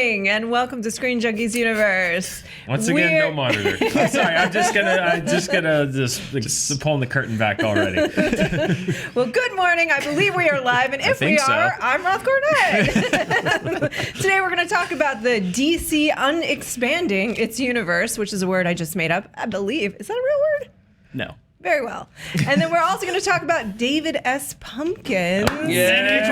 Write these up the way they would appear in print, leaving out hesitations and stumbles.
morning, and welcome to ScreenJunkies Universe. Once again, no monitor. I'm sorry. I'm just gonna pulling the curtain back already. Well, good morning. I believe we are live, and if we are, I'm Roth Cornet. Today we're going to talk about the DC unexpanding its universe, which is a word I just made up. I believe. Is that a real word? No. Very well. And then we're also going to talk about David S. Pumpkins. Excited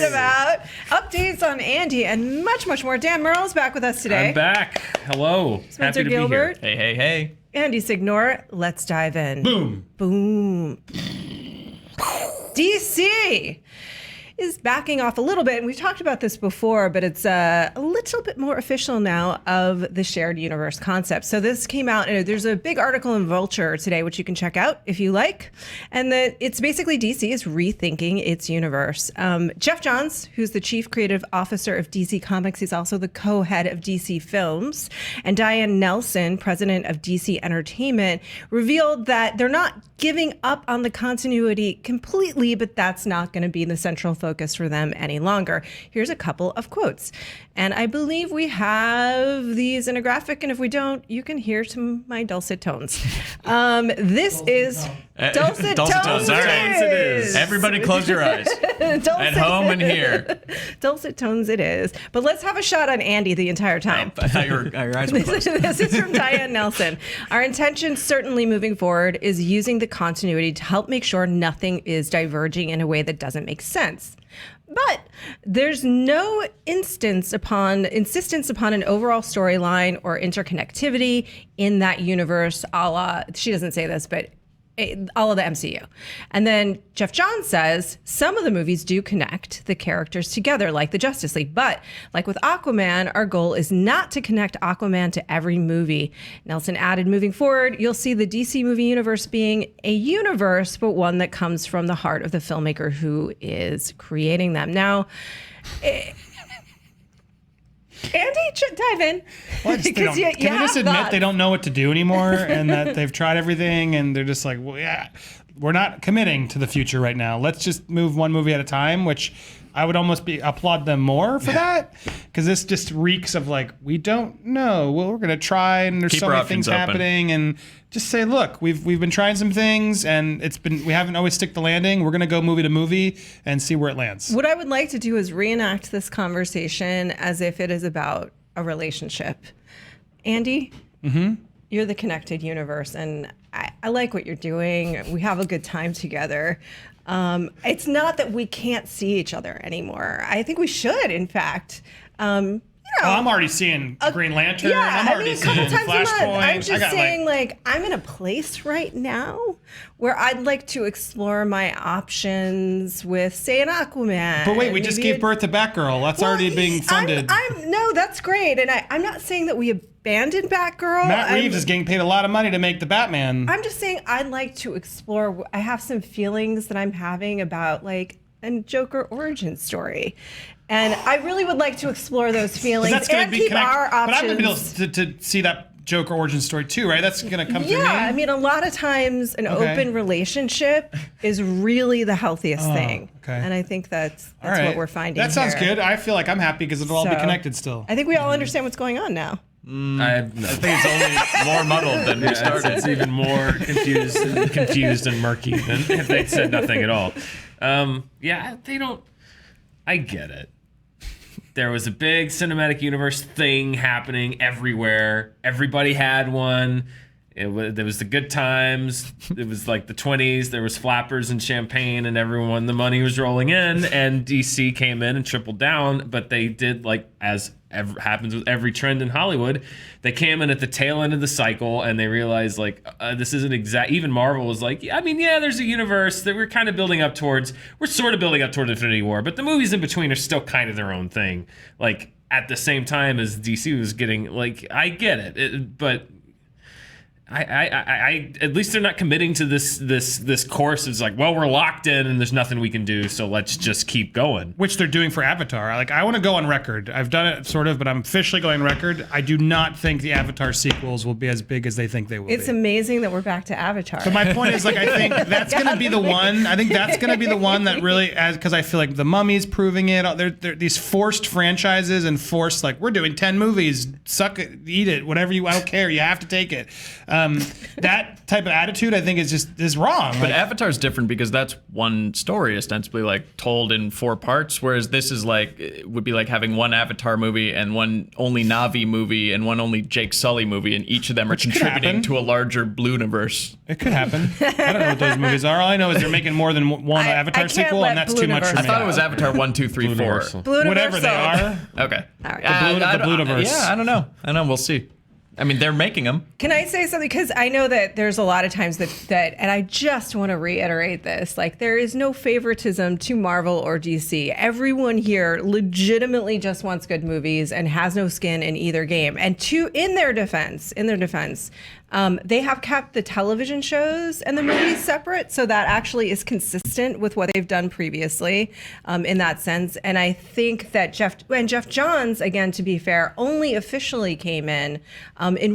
about updates on Andy and much, much more. Dan Murrell is back with us today. I'm back. Hello. Spencer Happy to Gilbert. be here. Hey. Andy Signore. Let's dive in. Boom. DC is backing off a little bit, and we've talked about this before, but it's a little bit more official now of the shared universe concept. So this came out, and there's a big article in Vulture today, which you can check out if you like, and that it's basically DC is rethinking its universe. Jeff Johns, who's the chief creative officer of DC Comics, he's also the co-head of DC Films, and Diane Nelson, president of DC Entertainment, revealed that they're not giving up on the continuity completely, but that's not going to be the central focus for them any longer. Here's a couple of quotes. And I believe we have these in a graphic, and if we don't, you can hear some my dulcet tones. This is dulcet tones. It is. Everybody close your eyes. At home and here. Dulcet tones it is. But let's have a shot on Andy the entire time. I thought your eyes were closed. This is from Diane Nelson. Our intention, certainly moving forward, is using the continuity to help make sure nothing is diverging in a way that doesn't make sense. But there's no insistence upon an overall storyline or interconnectivity in that universe, a la, she doesn't say this, but all of the MCU. And then Jeff Johns says some of the movies do connect the characters together, like the Justice League. But like with Aquaman, our goal is not to connect Aquaman to every movie. Nelson added, moving forward, you'll see the DC movie universe being a universe, but one that comes from the heart of the filmmaker who is creating them. Now, Andy, dive in. Well, can we just admit they don't know what to do anymore and that they've tried everything and they're just like, well, yeah, we're not committing to the future right now. Let's just move one movie at a time, which I would almost applaud them more for that, because this just reeks of like, we don't know. Well, we're going to try, and there's so many things happening, and just say, look, we've been trying some things, and we haven't always stick the landing. We're going to go movie to movie and see where it lands. What I would like to do is reenact this conversation as if it is about a relationship. Andy, you're the connected universe, and I like what you're doing. We have a good time together. It's not that we can't see each other anymore. I think we should, in fact. I'm already seeing Green Lantern. Yeah, I'm already seeing Flashpoint. I'm just saying, I'm in a place right now where I'd like to explore my options with, say, an Aquaman. But wait, we just gave birth to Batgirl. That's already being funded. No, that's great. And I'm not saying that we abandoned Batgirl. Matt Reeves is getting paid a lot of money to make the Batman. I'm just saying I'd like to explore. I have some feelings that I'm having about a Joker origin story. And I really would like to explore those feelings and keep our options. But I'm going to be able to see that Joker origin story too, right? That's going to come through me? Yeah, I mean, a lot of times an open relationship is really the healthiest thing. Okay. And I think that's what we're finding That sounds good. I feel like I'm happy because it'll all be connected still. I think we all understand what's going on now. I think it's only more muddled than we started. It's even more confused and murky than if they'd said nothing at all. They don't. I get it. There was a big cinematic universe thing happening everywhere. Everybody had one. There was the good times. It was like the 20s. There was flappers and champagne and everyone. The money was rolling in, and DC came in and tripled down. But they did, as happens with every trend in Hollywood, they came in at the tail end of the cycle and they realized this isn't exact. Even Marvel was like, there's a universe that we're kind of building up towards. We're sort of building up towards Infinity War, but the movies in between are still kind of their own thing. At the same time as DC was getting I get it, but I at least they're not committing to this course. It's like, well, we're locked in and there's nothing we can do, so let's just keep going. Which they're doing for Avatar. Like, I want to go on record. I've done it sort of, but I'm officially going on record. I do not think the Avatar sequels will be as big as they think they will be. It's amazing that we're back to Avatar. So my point is, like, I think that's going to be the one. I think that's going to be the one that really, because I feel like The Mummy's proving it. They're these forced franchises and forced, like, we're doing 10 movies, suck it, eat it, whatever I don't care, you have to take it. That type of attitude, I think, is wrong. But Avatar's different because that's one story ostensibly, like, told in 4 parts, whereas this is like, it would be like having one Avatar movie and one only Na'vi movie and one only Jake Sully movie, and each of them are contributing to a larger blue universe. It could happen. I don't know what those movies are. All I know is they're making more than one Avatar sequel, and that's too much for me. I thought it was Avatar 1, 2, 3, 4. Whatever they are. Okay. All right. The Blueverse. Yeah, I don't know. We'll see. I mean, they're making them. Can I say something? Because I know that there's a lot of times that, and I just want to reiterate this, like, there is no favoritism to Marvel or DC. Everyone here legitimately just wants good movies and has no skin in either game. And in their defense, they have kept the television shows and the movies separate, so that actually is consistent with what they've done previously in that sense. And I think that Jeff Johns, again, to be fair, only officially came in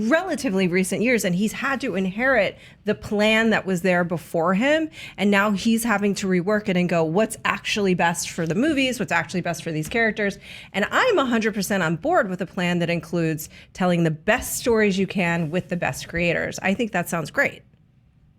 relatively recent years, and he's had to inherit the plan that was there before him, and now he's having to rework it and go, what's actually best for the movies, what's actually best for these characters. And I'm 100% on board with a plan that includes telling the best stories you can with the best creators. I think that sounds great.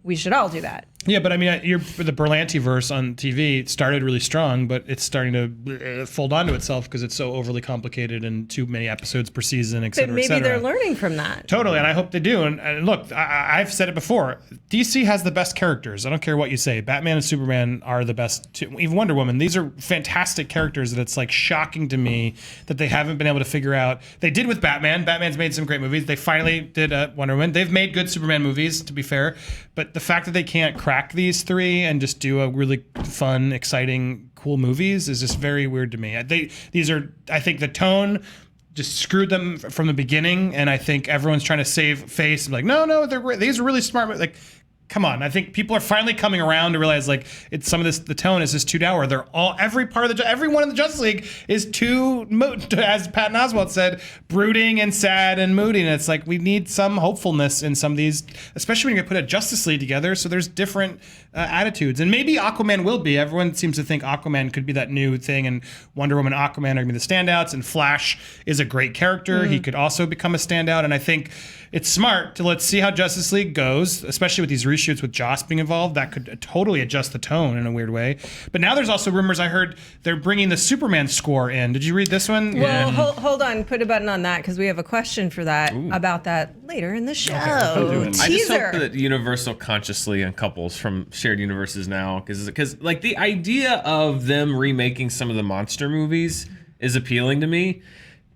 We should all do that. Yeah, but I mean, the Berlanti verse on TV started really strong, but it's starting to fold onto itself because it's so overly complicated and too many episodes per season, et cetera, but maybe they're learning from that. Totally, and I hope they do. And look, I've said it before. DC has the best characters. I don't care what you say. Batman and Superman are the best. Even Wonder Woman. These are fantastic characters that it's like shocking to me that they haven't been able to figure out. They did with Batman. Batman's made some great movies. They finally did Wonder Woman. They've made good Superman movies, to be fair. But the fact that they can't crack these three and just do a really fun, exciting, cool movies is just very weird to me. I think the tone just screwed them from the beginning, and I think everyone's trying to save face and be like, no, these are really smart. Like, come on. I think people are finally coming around to realize, like, it's some of this, the tone is just too dour. Everyone in the Justice League is too, as Patton Oswalt said, brooding and sad and moody. And it's like, we need some hopefulness in some of these, especially when you put a Justice League together. So there's different attitudes. And maybe Aquaman will be. Everyone seems to think Aquaman could be that new thing, and Wonder Woman and Aquaman are going to be the standouts. And Flash is a great character. Mm-hmm. He could also become a standout. And I think it's smart to let's see how Justice League goes, especially with these reshoots with Joss being involved. That could totally adjust the tone in a weird way. But now there's also rumors, I heard they're bringing the Superman score in. Did you read this one? Well, hold on. Put a button on that because we have a question for that about that later in the show. Okay, I just hope that Universal consciously uncouples from shared universes now, because like the idea of them remaking some of the monster movies is appealing to me.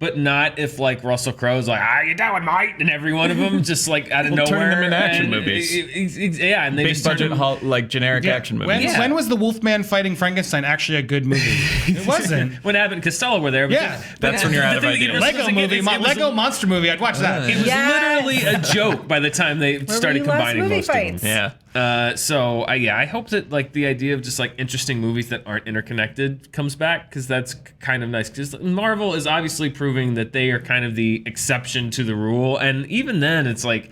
But not if, like, Russell Crowe's like, how you doing, mate? And every one of them just, like, out of nowhere. Turn them into action movies. And they big just budget, like, generic action movies. When was the Wolfman fighting Frankenstein actually a good movie? It wasn't. When Abbott and Costello were there. That's when you're out of ideas. Lego monster movie. I'd watch that. It was literally a joke by the time they started combining most fights? of them. Yeah. I hope that, like, the idea of just, like, interesting movies that aren't interconnected comes back, because that's kind of nice. Because Marvel is obviously proving that they are kind of the exception to the rule, and even then, it's like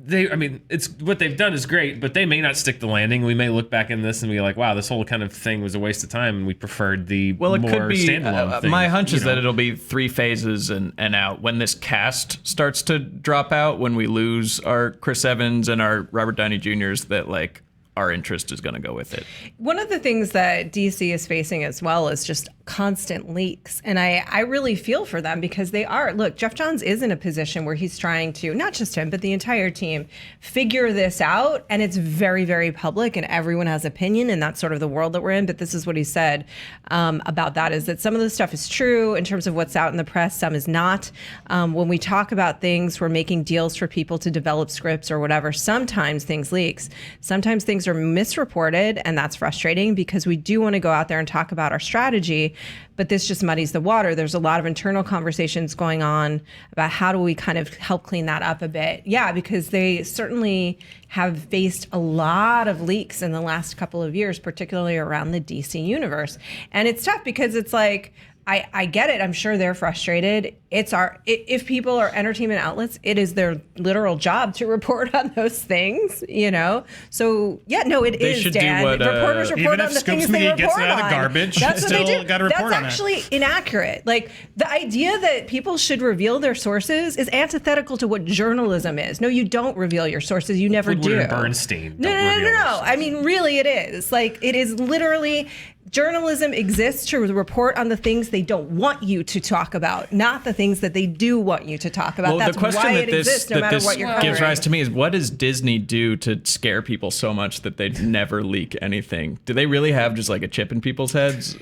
it's what they've done is great, but they may not stick the landing. We may look back in this and be like, wow, this whole kind of thing was a waste of time, and we preferred the more standalone thing. My hunch is that it'll be 3 phases and out. When this cast starts to drop out, when we lose our Chris Evans and our Robert Downey Jr.'s, that, like, our interest is going to go with it. One of the things that DC is facing as well is just constant leaks. And I really feel for them, because they are. Look, Jeff Johns is in a position where he's trying to, not just him, but the entire team, figure this out. And it's very, very public, and everyone has opinion, and that's sort of the world that we're in. But this is what he said about that, is that some of the stuff is true in terms of what's out in the press, some is not. When we talk about things, we're making deals for people to develop scripts or whatever. Sometimes things leaks. Sometimes things things are misreported, and that's frustrating because we do want to go out there and talk about our strategy, but this just muddies the water. There's a lot of internal conversations going on about how do we kind of help clean that up a bit. Yeah, because they certainly have faced a lot of leaks in the last couple of years, particularly around the DC universe. And it's tough because it's like, I get it. I'm sure they're frustrated. If people are entertainment outlets, it is their literal job to report on those things, you know? So yeah, no, it They is, should Dan. do what, Reporters report even on if the Scoops things they Media report gets it out of on. garbage, That's what they still do. gotta report That's on it. actually inaccurate. Like the idea that people should reveal their sources is antithetical to what journalism is. No, you don't reveal your sources. You never Woodward do. and Bernstein. No. I mean, really, it is. Like, it is literally, journalism exists to report on the things they don't want you to talk about, not the things that they do want you to talk about. Well, That's the question why that it exists, no that matter this what you're covering. gives rise to me is, what does Disney do to scare people so much that they never leak anything? Do they really have just like a chip in people's heads?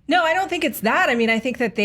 No, I don't think it's that. I mean, I think that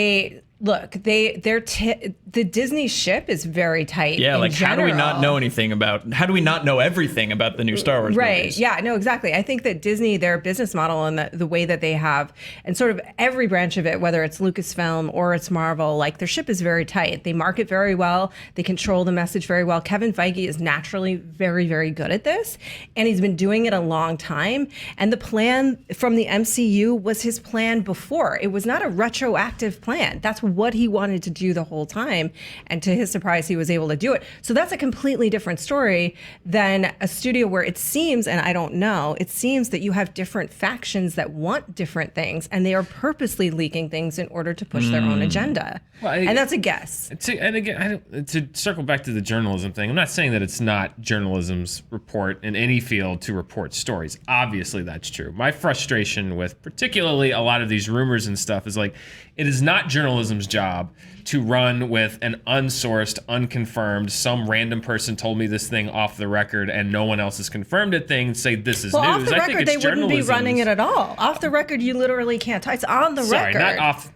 the Disney ship is very tight. Yeah, in like how do we not general. know anything about? How do we not know everything about the new Star Wars Right. movies? Yeah, no, exactly. I think that Disney, their business model and the way that they have, and sort of every branch of it, whether it's Lucasfilm or it's Marvel, like their ship is very tight. They market very well. They control the message very well. Kevin Feige is naturally very, very good at this, and he's been doing it a long time. And the plan from the MCU was his plan before. It was not a retroactive plan. That's what he wanted to do the whole time. And to his surprise, he was able to do it. So that's a completely different story than a studio where it seems, and I don't know, it seems that you have different factions that want different things, and they are purposely leaking things in order to push their own agenda. Well, and that's a guess. And again, to circle back to the journalism thing, I'm not saying that it's not journalism's report in any field to report stories. Obviously, that's true. My frustration with particularly a lot of these rumors and stuff is like, it is not journalism's job to run with an unsourced, unconfirmed, some random person told me this thing off the record and no one else has confirmed it thing and say this is Well, news. off the I think record, it's they wouldn't be journalism's- running it at all. Off the record, you literally can't. It's on the Sorry, record. not off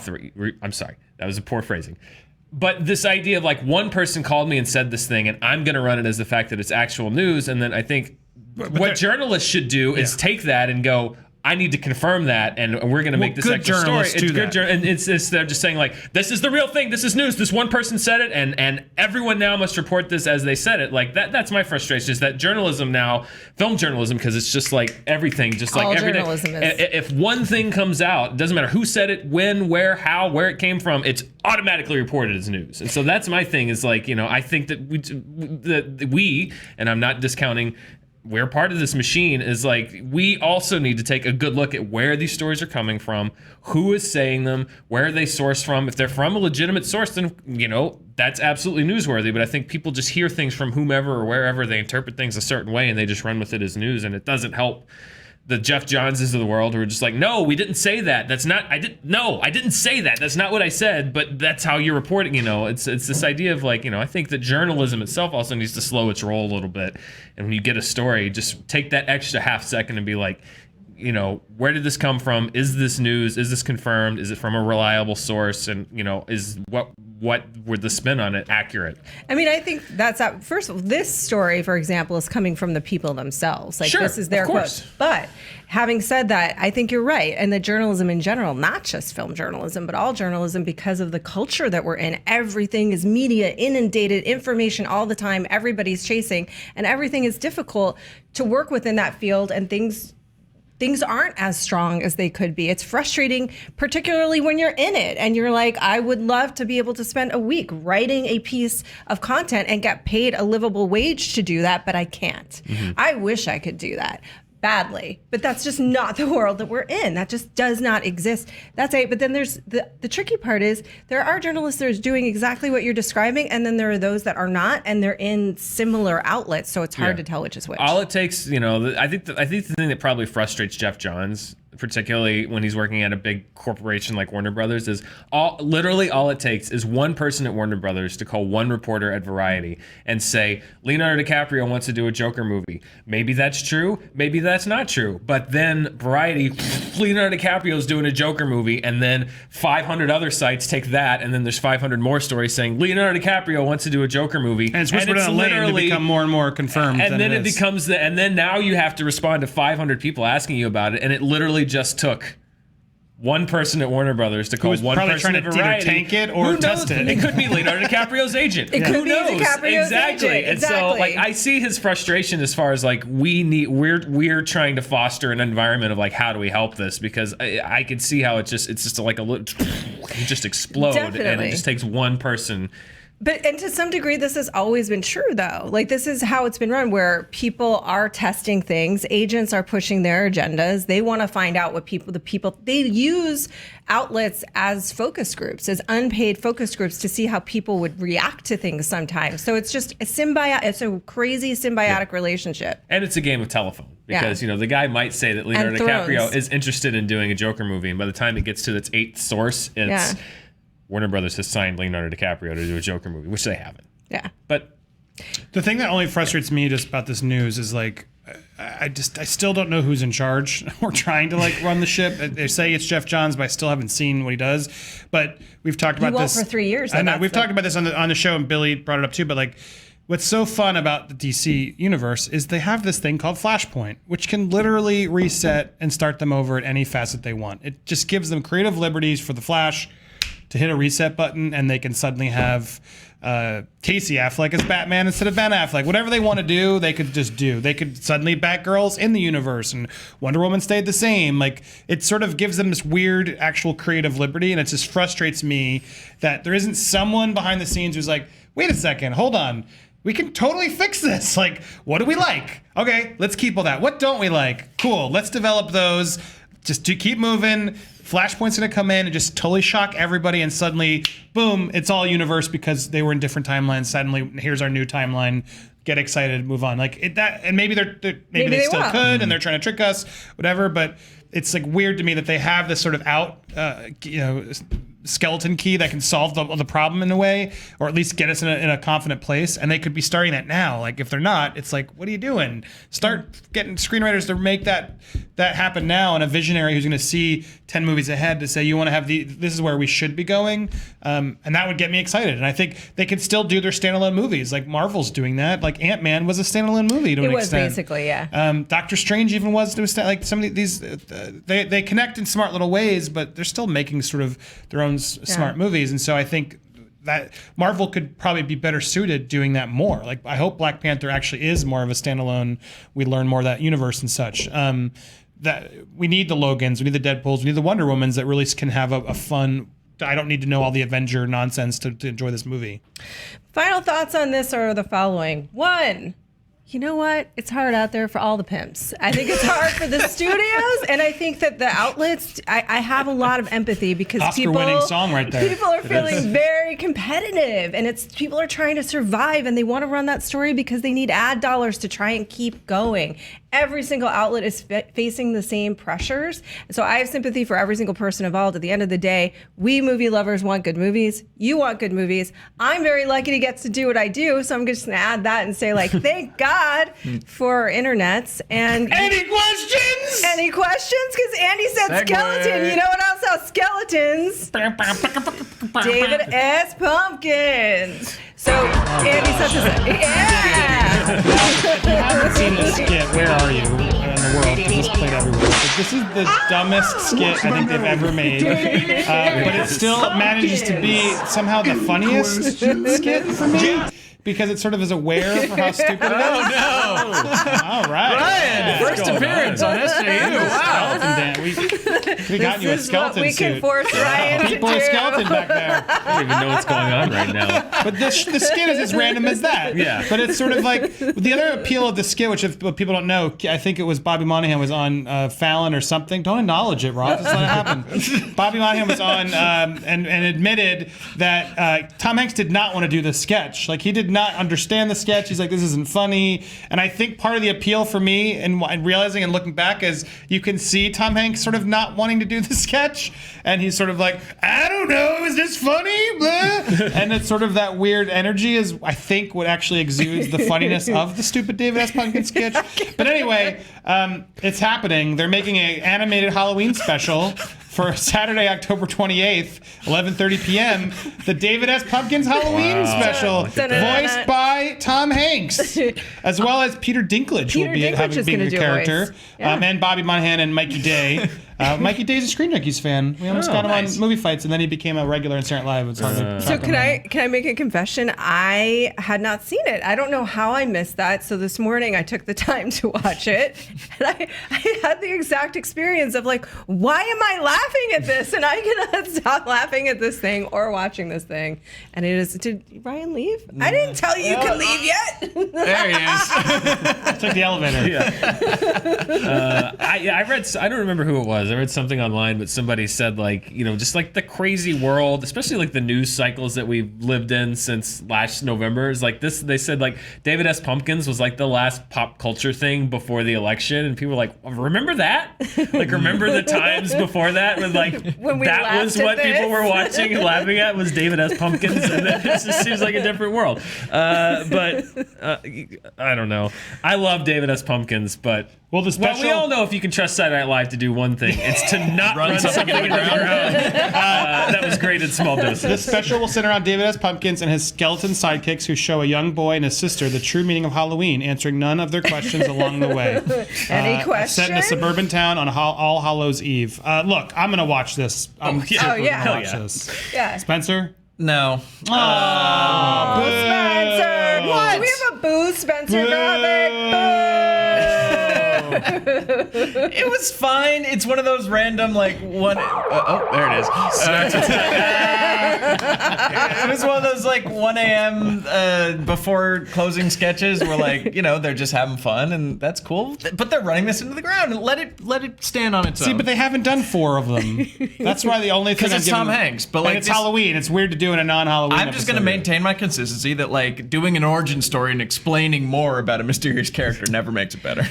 the. I'm sorry, that was a poor phrasing. But this idea of like one person called me and said this thing, and I'm going to run it as the fact that it's actual news, and then I think what journalists should do is take that and go, I need to confirm that, and we're going to make this good extra story. journalists do that. And it's they're just saying like, this is the real thing. This is news. This one person said it, and everyone now must report this as they said it. Like that. That's my frustration. Is that journalism now, film journalism, because it's just like everything, just like All every day. journalism is. If one thing comes out, it doesn't matter who said it, when, where, how, where it came from. It's automatically reported as news. And so that's my thing. Is like, you know, I think that we, and I'm not discounting, we're part of this machine, is like, we also need to take a good look at where these stories are coming from, who is saying them, where are they sourced from. If they're from a legitimate source, then, you know, that's absolutely newsworthy. But I think people just hear things from whomever or wherever, they interpret things a certain way and they just run with it as news, and it doesn't help the Jeff Johnses of the world who are just like, no, we didn't say that. I didn't say that. That's not what I said, but that's how you're reporting, you know. It's this idea of like, you know, I think that journalism itself also needs to slow its roll a little bit. And when you get a story, just take that extra half second and be like, you know, where did this come from? Is this news? Is this confirmed? Is it from a reliable source? And, you know, is what were the spin on it accurate? I mean, I think that's first of all, this story, for example, is coming from the people themselves. Like, Sure, this is their of course. quote. But having said that, I think you're right. And the journalism in general, not just film journalism, but all journalism, because of the culture that we're in, everything is media inundated, information all the time, everybody's chasing, and everything is difficult to work within that field, and things aren't as strong as they could be. It's frustrating, particularly when you're in it and you're like, I would love to be able to spend a week writing a piece of content and get paid a livable wage to do that, but I can't. I wish I could do that badly, but that's just not the world that we're in. That just does not exist. That's it. But then there's the tricky part is there are journalists that are doing exactly what you're describing, and then there are those that are not, and they're in similar outlets, so it's hard to tell which is which. All it takes, you know, I think the thing that probably frustrates Jeff Johns, particularly when he's working at a big corporation like Warner Brothers, is literally all it takes is one person at Warner Brothers to call one reporter at Variety and say, Leonardo DiCaprio wants to do a Joker movie. Maybe that's true, maybe that's not true. But then Variety Leonardo DiCaprio's doing a Joker movie, and then 500 other sites take that, and then there's 500 more stories saying Leonardo DiCaprio wants to do a Joker movie, and it's whispered in a lane to become more and more confirmed. And then it becomes and then now you have to respond to 500 people asking you about it, and it literally just took one person at Warner Brothers to call one person at Variety. Trying to tank it or test it. It could be Leonardo DiCaprio's agent. It could Who be knows? DiCaprio's Exactly. agent. And so, like, I see his frustration as far as like we're trying to foster an environment of like, how do we help this? Because I could see how it's just like a little, it just explode, Definitely. and it just takes one person. And to some degree, this has always been true, though. Like, this is how it's been run, where people are testing things. Agents are pushing their agendas. They want to find out what they use outlets as focus groups, as unpaid focus groups, to see how people would react to things sometimes. So it's just it's a crazy symbiotic relationship. And it's a game of telephone, because, the guy might say that Leonardo DiCaprio is interested in doing a Joker movie, and by the time it gets to its 8th source, it's Warner Brothers has signed Leonardo DiCaprio to do a Joker movie, which they haven't. Yeah. But the thing that only frustrates me just about this news is like, I still don't know who's in charge. We're trying to like run the ship. They say it's Jeff Johns, but I still haven't seen what he does. But we've talked about this for 3 years. I know we've talked about this on the show, and Billy brought it up too. But like, what's so fun about the DC universe is they have this thing called Flashpoint, which can literally reset and start them over at any facet they want. It just gives them creative liberties for the Flash to hit a reset button, and they can suddenly have Casey Affleck as Batman instead of Ben Affleck. Whatever they want to do, they could just do. They could suddenly Batgirl's in the universe, and Wonder Woman stayed the same. Like, it sort of gives them this weird actual creative liberty, and it just frustrates me that there isn't someone behind the scenes who's like, wait a second, hold on. We can totally fix this. Like, what do we like? Okay, let's keep all that. What don't we like? Cool, let's develop those. Just to keep moving. Flashpoint's going to come in and just totally shock everybody, and suddenly, boom, it's all universe because they were in different timelines. Suddenly, here's our new timeline. Get excited, move on. Like and maybe maybe they still could, and they're trying to trick us, whatever. But it's like weird to me that they have this sort of skeleton key that can solve the problem in a way, or at least get us in a confident place, and they could be starting that now. Like, if they're not, it's like, what are you doing? Start getting screenwriters to make that happen now, and a visionary who's going to see 10 movies ahead to say, you want to have this is where we should be going, and that would get me excited. And I think they could still do their standalone movies, like Marvel's doing that. Like Ant-Man was a standalone movie to an extent. It was basically, yeah. Doctor Strange even was to an extent. Like, some of these they connect in smart little ways, but they're still making sort of their own smart movies. And so I think that Marvel could probably be better suited doing that more. Like, I hope Black Panther actually is more of a standalone. We learn more of that universe and such. That we need the Logans, we need the Deadpools, we need the Wonder Womans that really can have a fun. I don't need to know all the Avenger nonsense to enjoy this movie. Final thoughts on this are the following. 1, you know what? It's hard out there for all the pimps. I think it's hard for the studios, and I think that the outlets, I have a lot of empathy because Oscar-winning song right there. People are feeling very competitive, and people are trying to survive, and they want to run that story because they need ad dollars to try and keep going. Every single outlet is facing the same pressures. So I have sympathy for every single person involved. At the end of the day, we movie lovers want good movies. You want good movies. I'm very lucky to get to do what I do. So I'm just going to add that and say, like, thank God for our internets. And any questions? Any questions? Because Andy said skeleton. You know what else has skeletons? David S. Pumpkins. So Andy says, yeah. If you haven't seen this skit, where are you in the world? Because this played everywhere. But this is the dumbest skit I think they've ever made. But it still manages to be somehow the funniest skit for me. Because it sort of is aware for how stupid it is. Oh, no. All right. Ryan, first appearance on SJU. Wow. Dan. We got you a skeleton we suit. can force Ryan to People a skeleton back there. I don't even know what's going on right now. But the skit is as random as that. Yeah. But it's sort of like the other appeal of the skit, which if people don't know, I think it was Bobby Monahan was on Fallon or something. Don't acknowledge it, Roth. Just let it happen. Bobby Monahan was on and admitted that Tom Hanks did not want to do the sketch. Like, he did not understand the sketch. He's like, this isn't funny. And I think part of the appeal for me and realizing and looking back is you can see Tom Hanks sort of not wanting to do the sketch. And he's sort of like, I don't know, it was just funny. Blah. And it's sort of that weird energy is, I think, what actually exudes the funniness of the stupid David S. Pumpkin sketch. But anyway, it's happening. They're making an animated Halloween special for Saturday, October 28th, 11:30 p.m., the David S. Pumpkins Halloween special, voiced by Tom Hanks, as well as Peter Dinklage will be being the character, and Bobby Monahan and Mikey Day. Mikey Day's a ScreenJunkies fan. We almost got him on Movie Fights, and then he became a regular in Saturday Night Live. So can I make a confession? I had not seen it. I don't know how I missed that. So this morning I took the time to watch it, and I had the exact experience of like, why am I laughing at this? And I cannot stop laughing at this thing or watching this thing. And it is. Did Ryan leave? I didn't tell you could leave yet. There he is. Took the elevator. Yeah. I read. I don't remember who it was. I read something online, but somebody said like, just like the crazy world, especially like the news cycles that we've lived in since last November is like this. They said like David S. Pumpkins was like the last pop culture thing before the election, and people were like, remember that? Like remember the times before that when like when we that was what people were watching and laughing at was David S. Pumpkins, and then it just seems like a different world. But I don't know. I love David S. Pumpkins, but. Well, we all know if you can trust Saturday Night Live to do one thing, it's to not run something into the ground. That was great in small doses. This special will center around David S. Pumpkins and his skeleton sidekicks who show a young boy and his sister the true meaning of Halloween, answering none of their questions along the way. Any questions? Set in a suburban town on All Hallows Eve. Look, I'm going to watch this. I'm yeah. going to watch this. Yeah. Spencer? No. Oh, Spencer. What? Do we have a boo Spencer graphic? Boo. It was fine. It's one of those random like one. There it is. It was one of those like 1 a.m. Before closing sketches where like they're just having fun and that's cool. But they're running this into the ground and let it stand on its own. See, but they haven't done 4 of them. That's why the only thing because it's Tom Hanks. But like it's Halloween. It's weird to do in a non-Halloween. I'm just going to maintain my consistency that like doing an origin story and explaining more about a mysterious character never makes it better.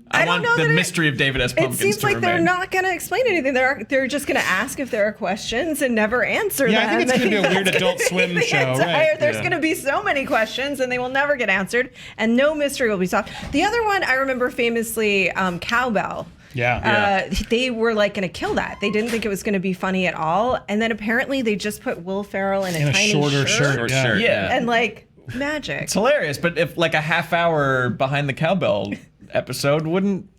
I want the mystery of David S. Pumpkins to remain. It seems like they're not going to explain anything. They're just going to ask if there are questions and never answer them. Yeah, I think it's going to be a weird Adult Swim show. There's going to be so many questions and they will never get answered and no mystery will be solved. The other one I remember famously, Cowbell. Yeah. They were like going to kill that. They didn't think it was going to be funny at all. And then apparently they just put Will Ferrell in a tiny shorter shirt. Yeah. And like magic. It's hilarious. But if like a half hour behind the Cowbell episode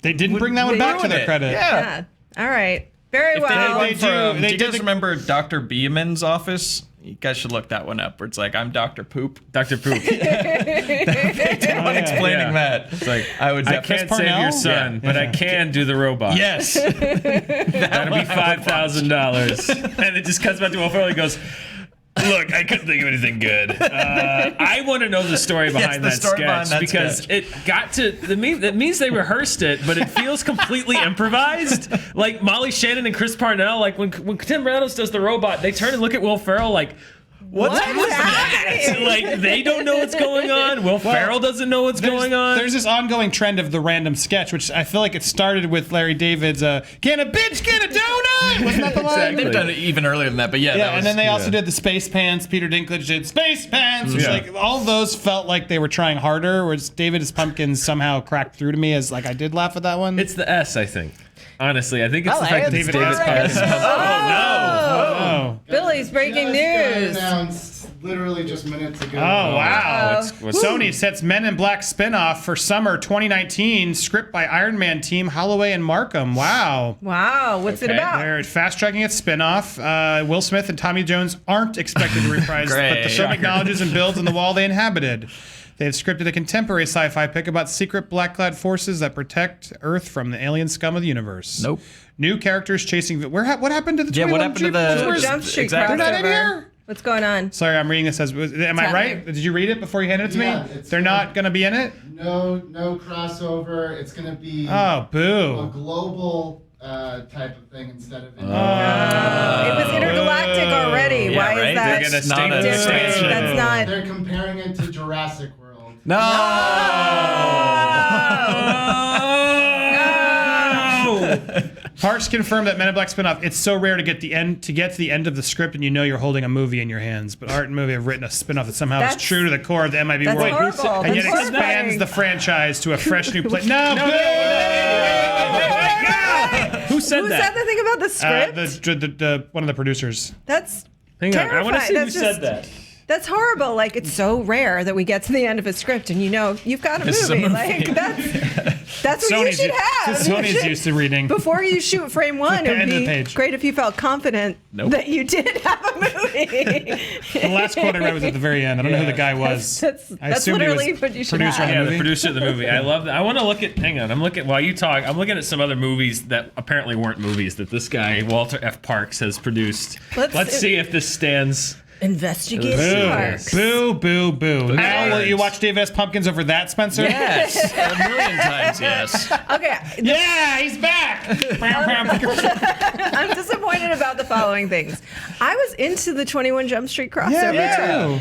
they didn't bring that one back to their credit. Yeah. All right. Very well. Do you guys remember Dr. Beeman's office? You guys should look that one up where it's like, I'm Dr. Poop. Dr. Poop. They did one explaining that. It's like, I can't save your son, but I can do the robot. Yes. That'll be $5,000. And it just cuts back to Will Ferrell and goes, look, I couldn't think of anything good. I want to know the story behind that sketch because it got to that means they rehearsed it, but it feels completely improvised. Like Molly Shannon and Chris Parnell, like when Tim Reynolds does the robot, they turn and look at Will Ferrell like, What's that? Like they don't know what's going on. Will Ferrell doesn't know what's going on. There's this ongoing trend of the random sketch, which I feel like it started with Larry David's "Can a bitch get a donut?" Wasn't that the line? Exactly. They've done it even earlier than that, but and then they also did the Space Pants. Peter Dinklage did Space Pants. Which, like all of those felt like they were trying harder. Whereas David's Pumpkins somehow cracked through to me as like I did laugh at that one. It's the S, I think. Honestly, I think it's the fact that David David's Pumpkins. Oh no! Billy's breaking news. Announced literally just minutes ago. Oh wow! What's Sony sets Men in Black spinoff for summer 2019. Script by Iron Man team Holloway and Markham. Wow. Wow. What's it about? They're fast tracking its spinoff. Will Smith and Tommy Jones aren't expected to reprise, but the film acknowledges and builds on the wall they inhabited. They've scripted a contemporary sci-fi pick about secret black-clad forces that protect Earth from the alien scum of the universe. Nope. New characters chasing. What happened to the 21 what happened to the Jump Street exactly. crossover? They're not in here? What's going on? Sorry, I'm reading this as. Am I right? Did you read it before you handed it to me? They're not going to be in it? No crossover. It's going to be Oh, boo. a global type of thing instead of. It was intergalactic already. Yeah, Why right? is that They're gonna different? That's not. They're comparing it to Jurassic World. No. Parks confirmed that Men in Black spinoff. It's so rare to get to the end of the script and you know you're holding a movie in your hands. But Art and Movie have written a spinoff that somehow is true to the core of the MIB That's world, horrible. and yet That's expands horrifying. the franchise to a fresh new place. No, Who said Who that? said the thing about the script? the one of the producers. That's Hang on, I want to see terrifying. who said that. That's horrible. Like, it's so rare that we get to the end of a script and you know you've got a This is a movie. movie. Like, that's what you should have. Sony's You should- used to reading. Before you shoot frame one, the it would end of be the page. great if you felt confident Nope. that you did have a movie. The last quote I read was at the very end. I don't know who the guy was. That's I assumed he literally was what you should producer on have. Yeah, movie? the producer of the movie. I love that. I want to look at. Hang on, I'm looking while you talk. I'm looking at some other movies that apparently weren't movies that this guy Walter F. Parks has produced. Let's see if this stands. Investigation Boo, Parks. boo, boo, boo. Now will you watch David S. Pumpkins over that, Spencer? Yes, a million times yes. Okay, Yeah, he's back. I'm disappointed about the following things. I was into the 21 Jump Street crossover. Yeah.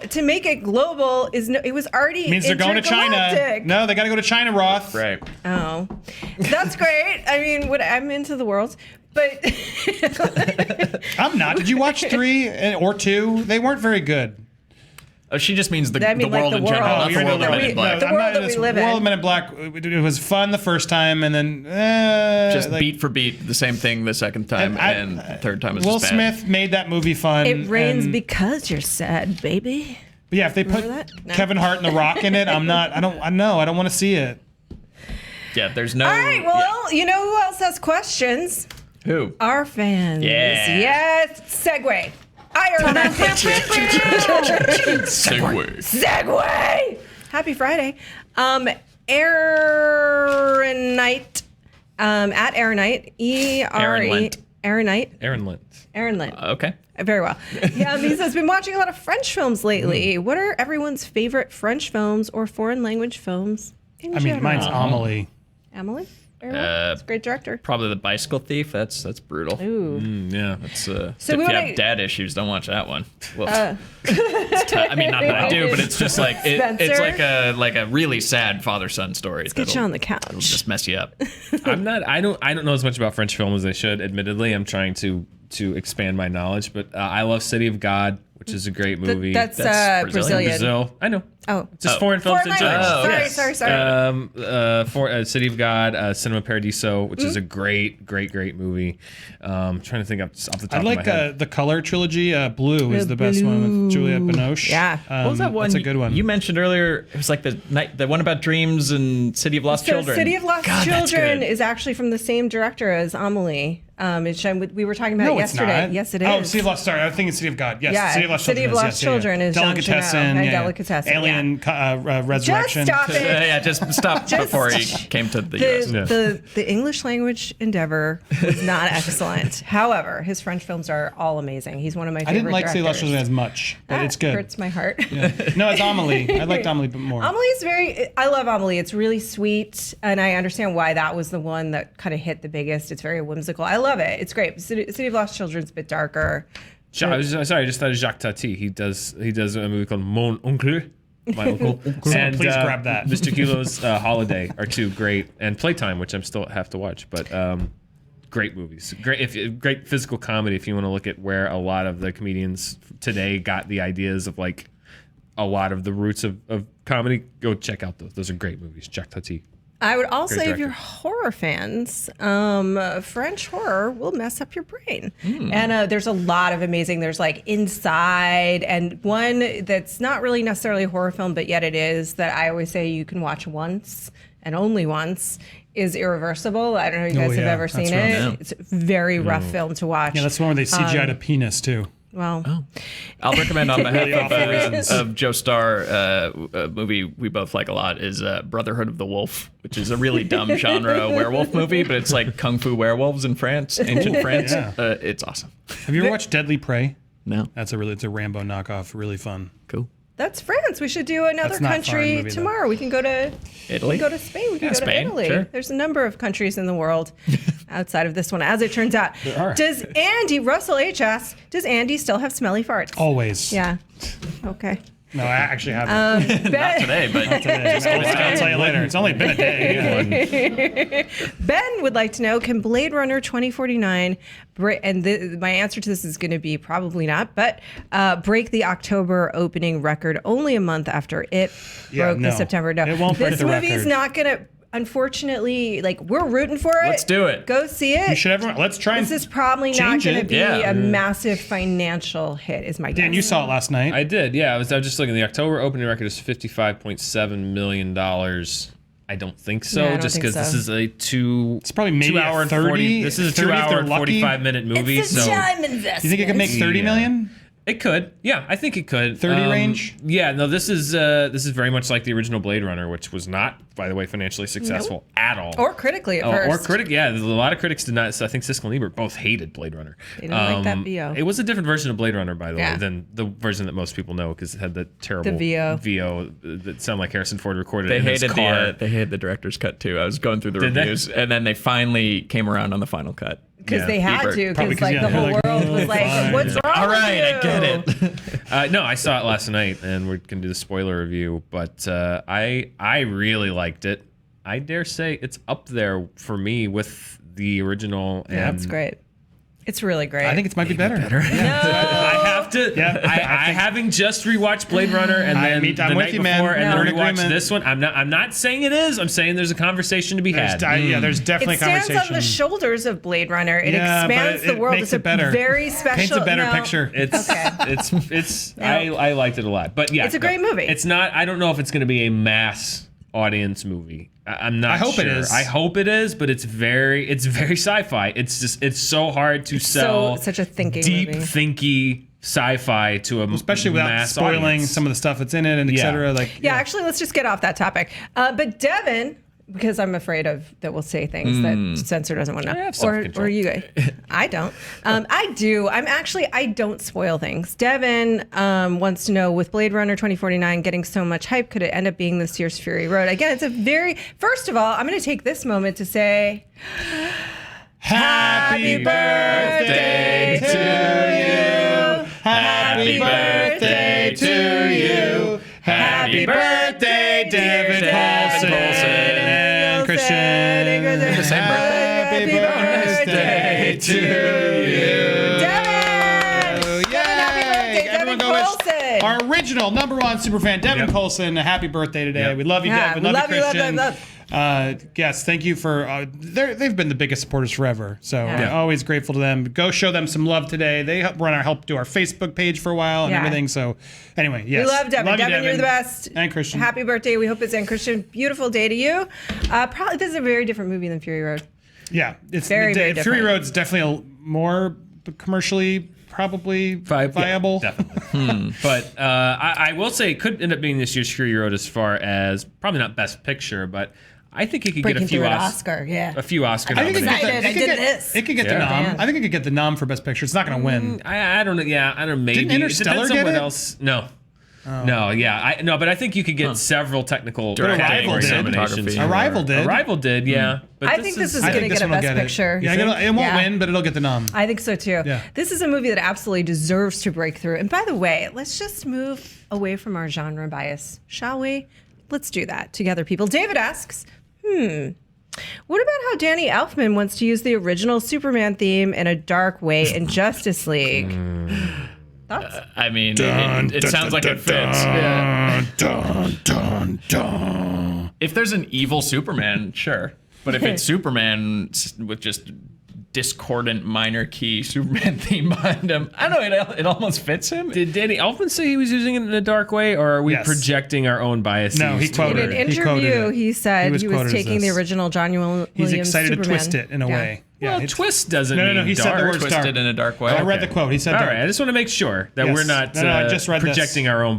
To make it global it was already Means they're going to China. intergalactic. No, they got to go to China, Roth. Right. Oh, that's great. I mean, I'm into the world, but I'm not. Did you watch 3 or 2? They weren't very good. Oh, she just means the, I mean, the world like in the general, world. not you're the in world of that Men we- in Black. the I'm world not that in this we live in. World of Men in Black. It was fun the first time, and then Just beat for beat, the same thing the second time, and the third time was Will just bad. Smith made that movie fun. it rains and- because you're sad, baby. But yeah, if they put Remember that? No. Kevin Hart and The Rock in it, I don't want to see it. Yeah, there's no. All right, well, you know who else has questions? Who? Our fans. Yeah. Yes. Segue. Iron Man. Segway. Segway. Happy Friday. Aaronite. At Aaronite. Aaron Lent. Aaronite. Aaron Lent. Aaron Lent. Okay. Very well. Yeah, he says, been watching a lot of French films lately. What are everyone's favorite French films or foreign language films in I general? mean, mine's Amelie. Emily? Very well. It's a great director. Probably The Bicycle Thief. That's brutal. Ooh. Yeah. It's, So if we you wanna- have dad issues, don't watch that one. Well, I mean, not that I do, but it's just like it's Spencer? like a really sad father-son story. Get you on the couch. Just mess you up. I don't know as much about French film as I should. Admittedly, I'm trying to expand my knowledge, but I love City of God, which is a great movie. That's That's Brazilian. Brazil. I know. Oh. It's just foreign films Foreign in general. language. Oh, Sorry. City of God, Cinema Paradiso, which is a great movie. Trying to think off the top I of like my head. the color trilogy. Blue is The the best one with Juliette Blue. Binoche. Yeah. What was that one? That's a good one. You mentioned earlier. It was like the one about dreams and City of Lost So Children. City of Lost God, that's Children good. is actually from the same director as Amelie. We were talking about it No, it's yesterday. not. Yes, it is. Oh, City of Lost. Sorry, I think it's City of God. Yes, Yeah, City of Lost City Children. of Lost Children is Jean Delicatessen. Geno, and Yeah, Delicatessen, Alien Resurrection. Just stop it. Yeah, just stop before he came to the U.S. The English language endeavor was not excellent. However, his French films are all amazing. He's one of my favorite I didn't like City of Lost directors. Children as much, but That it's good. hurts my heart. No, it's Amelie. I liked Amelie but more. Amelie's I love Amelie. It's really sweet, and I understand why that was the one that kind of hit the biggest. It's very whimsical. I love it. It's great. City of Lost Children's a bit darker. I just thought of Jacques Tati. He does a movie called Mon Oncle. My uncle. And please grab that. Mr. Kilo's Holiday are two great, and Playtime, which I'm still have to watch, but great movies. Great physical comedy if you want to look at where a lot of the comedians today got the ideas of like a lot of the roots of comedy. Go check out those. Those are great movies. Jacques Tati. I would also, Great if you're director. horror fans, French horror will mess up your brain. And there's a lot of amazing. There's like Inside, and one that's not really necessarily a horror film, but yet it is, that I always say you can watch once and only once, is Irreversible. I don't know if you guys have yeah, ever that's seen right. it. No. It's a very rough film to watch. Yeah, that's the one where they CGI'd a penis too. Well, I'll recommend on behalf awful reasons. of Joe Starr a movie we both like a lot is Brotherhood of the Wolf, which is a really dumb genre werewolf movie, but it's like kung fu werewolves in France, ancient France. Yeah. It's awesome. Have you ever watched Deadly Prey? No, It's a Rambo knockoff. Really fun. cool. that's France. We should do another That's not a foreign country movie, though. tomorrow. We can go to Italy. We can go to Spain. We can Yeah, go Spain, to Italy. sure. There's a number of countries in the world outside of this one, as it turns out. There are. Russell H asks, does Andy still have smelly farts? Always. Yeah. Okay. No, I actually haven't. Not today, but I'll tell you later. It's only been a day. Ben would like to know, can Blade Runner 2049 my answer to this is going to be probably not, but break the October opening record only a month after it broke the September. No, it won't break this the movie's record. not going to. Unfortunately, like, we're rooting for it. Let's do it. Go see it. Let's try and This is probably not change going to it. be Yeah. a massive financial hit, is my guess. Dan, you saw it last night. I did, yeah. I was just looking. The October opening record is $55.7 million. I don't think so, Yeah, I don't just think because this so. is a It's probably maybe 2 hour a and 30. 40. This is a 30 if 2 hour they're and lucky. 45-minute movie. It's a so time investment. You think it could make 30 million? it could, yeah, I think it could. 30 range? Yeah, no, this is very much like the original Blade Runner, which was not, by the way, financially successful at all. Or critically at first. Yeah, there's a lot of critics did not. So I think Siskel and Ebert both hated Blade Runner. They didn't like that VO. It was a different version of Blade Runner, by the Yeah. way, than the version that most people know because it had the terrible VO that sounded like Harrison Ford recorded they in his hated car. they hated the director's cut too. I was going through the Did they? reviews, and then they finally came around on the final cut. Because Yeah. they had Ebert. to, Probably because 'cause, like the whole they're like, world was like, fine. what's wrong All with right, you? I get it. No, I saw it last night, and we're gonna do the spoiler review. But I really liked it. I dare say it's up there for me with the original. Yeah, and it's great. It's really great. I think it might be better. I have to. Yeah, I having just rewatched Blade Runner and then I'm the with night you, before, man. and We're then in rewatched agreement. this one. I'm not saying it is. I'm saying there's a conversation to be had. There's definitely it a stands conversation. on the shoulders of Blade Runner. It Yeah, but expands the it world. makes It's it a better. very special. Paints a better picture. It's I liked it a lot. But yeah, It's a great movie. It's not. I don't know if it's going to be a mass audience movie. I'm not. I hope it sure. is. I hope it is, but it's very sci-fi. It's so hard to sell such a thinking deep movie. thinky sci-fi to a Especially without mass spoiling audience. some of the stuff that's in it and et Yeah. cetera. Like, Yeah, actually, let's just get off that topic. But Devon, because I'm afraid that we'll say things that censor doesn't want to I know. have self-control. Or you guys. I don't. I do. I don't spoil things. Devon wants to know, with Blade Runner 2049 getting so much hype, could it end up being this year's Fury Road? Again, it's first of all, I'm going to take this moment to say, Happy birthday to you. Happy birthday to you. Happy birthday, Devon Paulson and Christian. The same birthday. Happy birthday to you. Devon! Yay! Happy birthday, Everyone Devon go wish Coulson! our original #1 superfan, Devon Coulson, a happy birthday today. Yep. We love you, Yeah, Devon. we Love love you, you, love, Christian. love, Yes, thank you for. They've been the biggest supporters forever, so Yeah. always grateful to them. Go show them some love today. They help do our Facebook page for a while and Yeah. everything. So anyway, yes, We love Devon. you, Devon, you're the best. And Christian. Happy birthday. We hope it's in Christian. Beautiful day to you. Probably this is a very different movie than Fury Road. Yeah, it's Very, very Fury different. Road's definitely more commercially probably viable. Definitely. But I will say it could end up being this year's Fury Road as far as probably not Best Picture, but I think it could Breaking get a few through at Oscar. Yeah. a few Oscar I think it nominations. could Excited, get, I did this. It could get the Yeah. nom. Man. I think it could get the nom for Best Picture. It's not going to win. I don't know. Yeah, I don't know. Maybe Didn't Interstellar it depends on get what it? else. No. No, yeah, but I think you could get several technical Directing, category did. nominations. Cinematography. Arrival did. Arrival did, yeah. But I think this is I going to think this get a one will Best get Picture. it. Yeah, it won't Yeah. win, but it'll get the nom. I think so too. Yeah. This is a movie that absolutely deserves to break through. And by the way, let's just move away from our genre bias, shall we? Let's do that together, people. David asks, what about how Danny Elfman wants to use the original Superman theme in a dark way in Justice League? Thoughts? I mean, it sounds like it fits. Yeah. If there's an evil Superman, sure. But if it's Superman with just discordant minor key Superman theme behind him, I don't know, it almost fits him. Did Danny Elfman say he was using it in a dark way, or are we Yes. projecting our own biases? No, he In quoted an it. He quoted interview, it. he said he was quoted as taking the this. original John Williams He's excited Superman. to twist it in a Yeah. way. Yeah, Well, it's- twist doesn't No, mean he dark. said the word Twisted dark. in a dark way. I read Okay. the quote. He said All dark. right, I just want to make sure that Yes. we're not No, I just read this. projecting our own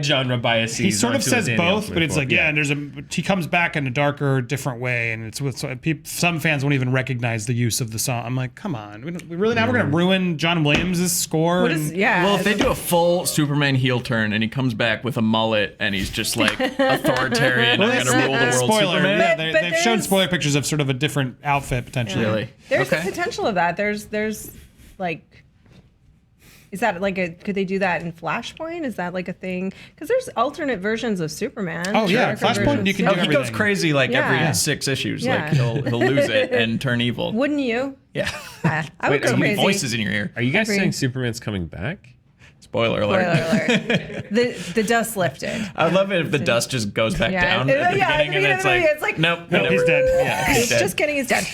genre biases. He sort of onto a says Danny both, Elfman but it's quote. like, yeah, and he comes back in a darker, different way, and it's with some fans won't even recognize the use of the song. I'm like, come on, we really now we're gonna ruin John Williams' score. What is, and- yeah. Well, if they do a full Superman heel turn and he comes back with a mullet and he's just like authoritarian, I'm that's gonna rule the world spoiler. Superman. Yeah, But they've shown there's- spoiler pictures of sort of a different outfit potentially. Really? There's Okay. the potential of that. There's like Is that like could they do that in Flashpoint? Is that like a thing? Because there's alternate versions of Superman. Oh, yeah. Different Flashpoint, versions. you can Oh, do he goes everything. crazy like Yeah. every 6 issues. Yeah. Like he'll lose it and turn evil. Wouldn't you? Yeah. I would Wait, go are you crazy. Voices in your ear. Are you guys Agree. saying Superman's coming back? Spoiler alert. Spoiler alert. The dust lifted. I love it if the dust just goes back down at the beginning and it's like nope, He's dead. Yeah, he's dead. Just kidding, he's dead.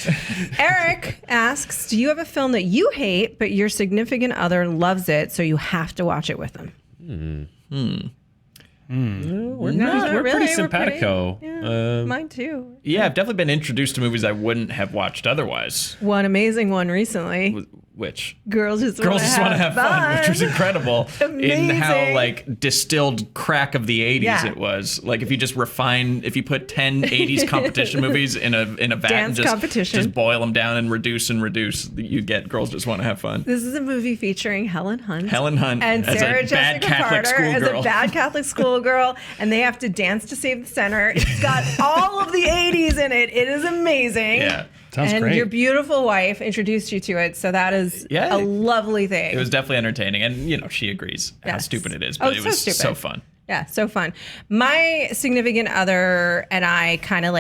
Eric asks, do you have a film that you hate, but your significant other loves it, so you have to watch it with them? We're not we're really. pretty We're simpatico. Yeah, mine too. Yeah, I've definitely been introduced to movies I wouldn't have watched otherwise. One amazing one recently. Which Girls Just Girls Just Want to Have Fun, which was incredible in how Amazing. like distilled crack of the 80s Yeah. it was. Like if you just if you put 10 80s competition movies in a vat Dance and competition. just boil them down and reduce, you get Girls Just Want to Have Fun. This is a movie featuring Helen Hunt. Helen Hunt and as Sarah a bad Jessica Catholic Parker as a schoolgirl. bad Catholic schoolgirl, and they have to dance to save the center. It's got all of the 80s in it. It is amazing. Yeah. Sounds and great. your beautiful wife introduced you to it, so that is Yeah. a lovely thing. It was definitely entertaining, and she agrees how Yes. stupid it is, Oh, but it's it was so stupid. so fun. Yeah, so fun. My significant other and I kind of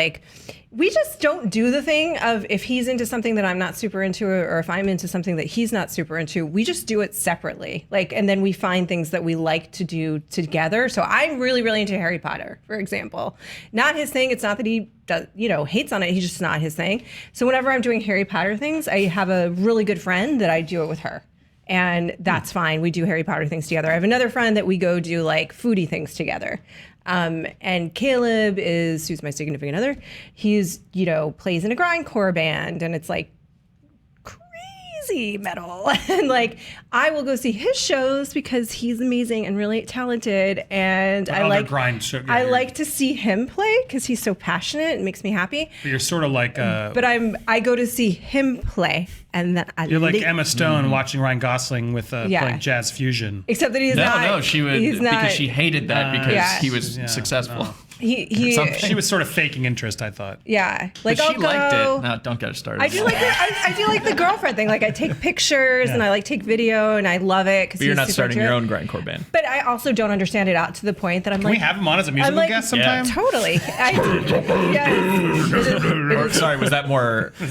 we just don't do the thing of if he's into something that I'm not super into, or if I'm into something that he's not super into, we just do it separately. And then we find things that we like to do together. So I'm really, really into Harry Potter, for example. Not his thing. It's not that he does, hates on it. He's just not his thing. So whenever I'm doing Harry Potter things, I have a really good friend that I do it with her. And that's fine. We do Harry Potter things together. I have another friend that we go do foodie things together. And Caleb who's my significant other. He's, plays in a grindcore band, and it's crazy metal. And I will go see his shows because he's amazing and really talented. And I like to see him play because he's so passionate. It makes me happy. But you're sort of like But I go to see him play, and then you're like Emma Stone watching Ryan Gosling with playing jazz fusion. Except that he's not. No, she would he's not, because she hated that because Yeah. he was successful. He She was sort of faking interest, I thought. yeah. But I'll she liked go- it. No, don't get her started. I do like I do like the girlfriend thing. I take pictures and I take video and I love it because But you're not starting your own grindcore band. But I also don't understand it out to the point that I'm Can we have him on as a musical guest sometime? Totally. Sorry, was that more it is.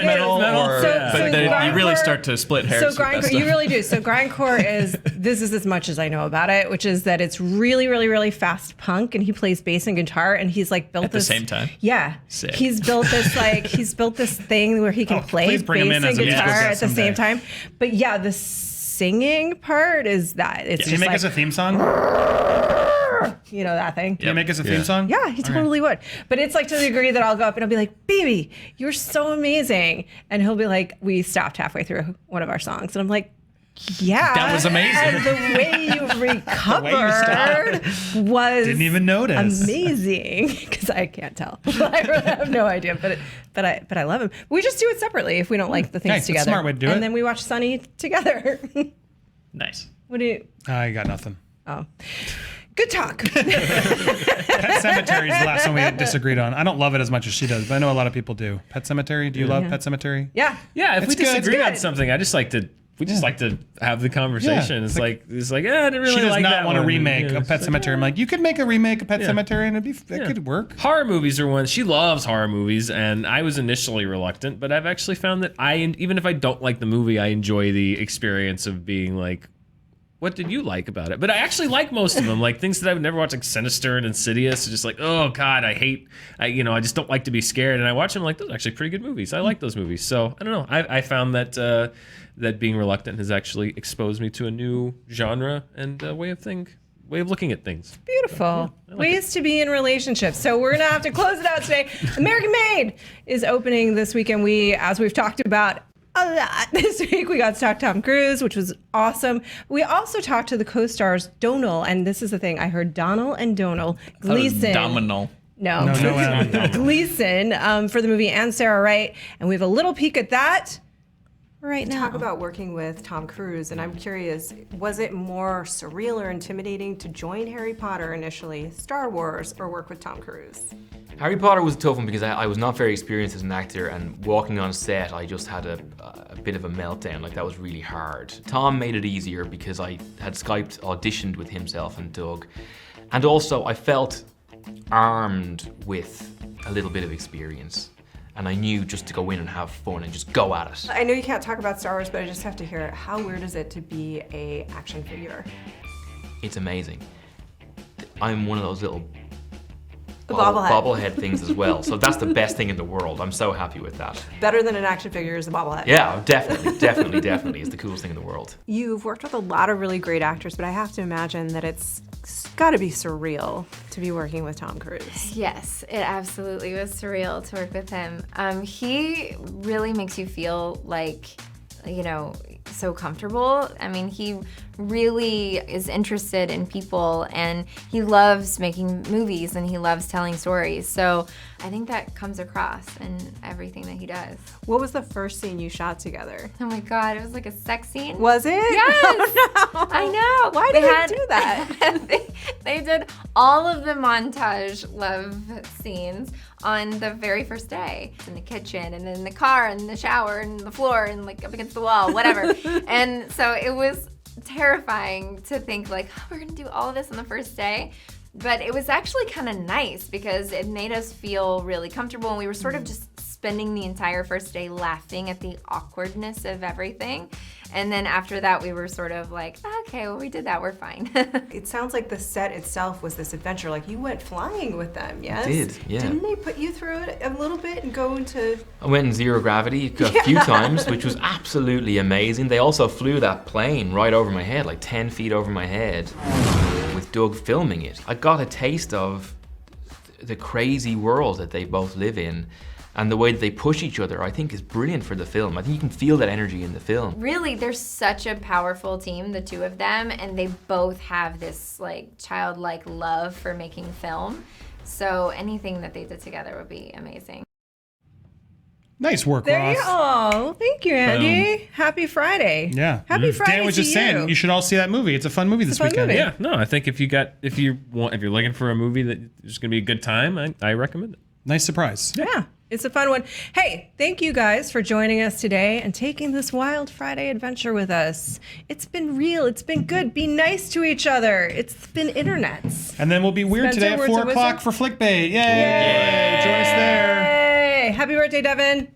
metal? So- so But then you grindcore- really start to split hairs. So with that grindcore, stuff. you really do. So grindcore this is as much as I know about it, which is that it's really, really, really fast punk, and he plays bass and guitar, and he's built At the this same time? Yeah, Sick. he's built this thing where he can play please bass bring him in and as a musical guitar at guest the same someday. time. But yeah, the singing part is that it's Can you just make us a theme song? that thing. Can you make us a theme song? Yeah, he totally would. But it's to the degree that I'll go up and I'll be like, baby, you're so amazing. And he'll be like, we stopped halfway through one of our songs. And I'm like, yeah. That was amazing. And the way you recovered was Didn't even notice. amazing. Because I can't tell. I really have no idea. But I love him. We just do it separately if we don't like the things Nice. That's a together. smart way to do and it. then we watch Sunny together. Nice. What do you? I got nothing. Oh. Good talk. Pet Cemetery is the last one we had disagreed on. I don't love it as much as she does, but I know a lot of people do. Pet Cemetery? Do you love Pet Cemetery? Yeah. Yeah, if we It's good, it's disagree on good. something, I just like to like to have the conversation. Yeah, It's it's like I didn't really She does like not that want a one. remake Yeah, of it's Pet like, Cemetery. I'm like, you could make a remake of Pet Cemetery and it could work. Horror movies are one. She loves horror movies, and I was initially reluctant, but I've actually found that even if I don't like the movie, I enjoy the experience of being like, what did you like about it? But I actually like most of them, like things that I would never watch, like Sinister and Insidious. Just like, oh God, I just don't like to be scared. And I watch them like, those are actually pretty good movies. I like those movies. So I don't know. I found that that being reluctant has actually exposed me to a new genre and way of looking at things. Beautiful. Ways to be in relationships. So we're going to have to close it out today. American Made is opening this weekend. As we've talked about a lot this week, we got to talk to Tom Cruise, which was awesome. We also talked to the co-stars Donal, and this is the thing. I heard Donal and Donal Gleason. Dominal. No, No, Gleason for the movie, and Sarah Wright. And we have a little peek at that right now. Talk about working with Tom Cruise, and I'm curious, was it more surreal or intimidating to join Harry Potter initially, Star Wars, or work with Tom Cruise? Harry Potter was a tough one because I was not very experienced as an actor, and walking on set, I just had a bit of a meltdown. Like, that was really hard. Tom made it easier because I had Skyped, auditioned with himself and Doug. And also, I felt armed with a little bit of experience. And I knew just to go in and have fun and just go at it. I know you can't talk about Star Wars, but I just have to hear it. How weird is it to be a action figure? It's amazing. I'm one of those little bobblehead. bobblehead things as well. So that's the best thing in the world. I'm so happy with that. Better than an action figure is a bobblehead. Yeah, definitely. It's the coolest thing in the world. You've worked with a lot of really great actors, but I have to imagine that it's got to be surreal to be working with Tom Cruise. Yes, it absolutely was surreal to work with him. He really makes you feel like, so comfortable. I mean, he really is interested in people, and he loves making movies, and he loves telling stories. So I think that comes across in everything that he does. What was the first scene you shot together? Oh my God, it was like a sex scene. Was it? Yes. Oh, no. I know. Why did they do that? they did all of the montage love scenes on the very first day. In the kitchen and in the car and the shower and the floor and like up against the wall, whatever. And so it was terrifying to think like, oh, we're gonna do all of this on the first day. But it was actually kind of nice because it made us feel really comfortable, and we were sort of just spending the entire first day laughing at the awkwardness of everything. And then after that, we were sort of like, okay, well, we did that, we're fine. It sounds like the set itself was this adventure. Like, you went flying with them, yes? I did, yeah. Didn't they put you through it a little bit and go into... I went in zero gravity a few times, which was absolutely amazing. They also flew that plane right over my head, like 10 feet over my head, with Doug filming it. I got a taste of the crazy world that they both live in. And the way that they push each other, I think, is brilliant for the film. I think you can feel that energy in the film. Really, they're such a powerful team, the two of them, and they both have this like childlike love for making film. So anything that they did together would be amazing. Nice work, There Roth. you go. Thank you, Andy. Happy Friday. Yeah. Happy Friday Dan was to just you. saying, you should all see that movie. It's a fun movie this fun weekend. movie. Yeah, no, I think if you're looking for a movie that's gonna be a good time, I recommend it. Nice surprise. Yeah, it's a fun one. Hey, thank you guys for joining us today and taking this Wild Friday adventure with us. It's been real. It's been good. Be nice to each other. It's been internets. And then we'll be weird Spencer, today at words 4 of o'clock wisdom? for Flickbait. Yay! Join us there. Hey, happy birthday, Devon.